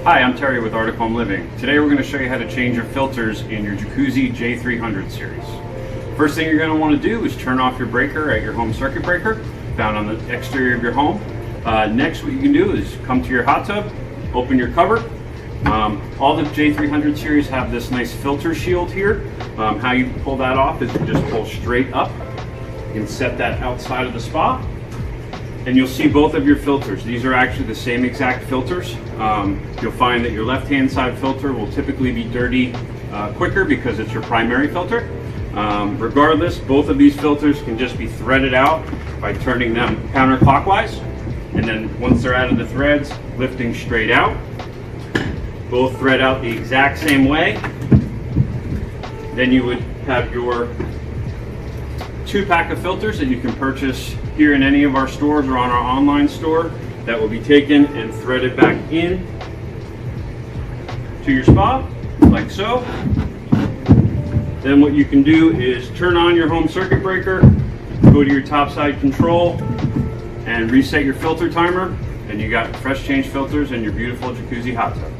Hi, I'm Terry with Arctic Home Living. Today we're going to show you how to change your filters in your Jacuzzi J300 series. First thing you're going to want to do is turn off your breaker at your home circuit breaker found on the exterior of your home. Next, what you can do is come to your hot tub, open your cover. All the J300 series have this nice filter shield here. How you pull that off is you just pull straight up. You can set that outside of the spa. And you'll see both of your filters. These are actually the same exact filters. You'll find that your left-hand side filter will typically be dirty quicker because it's your primary filter. Regardless, both of these filters can just be threaded out by turning them counterclockwise. And then once they're out of the threads, lifting straight out. Both thread out the exact same way. Then you would have your 2-pack of filters that you can purchase here in any of our stores or on our online store that will be taken and threaded back in to your spa, like so. Then what you can do is turn on your home circuit breaker, go to your top side control, and reset your filter timer, and you got fresh change filters in your beautiful Jacuzzi hot tub.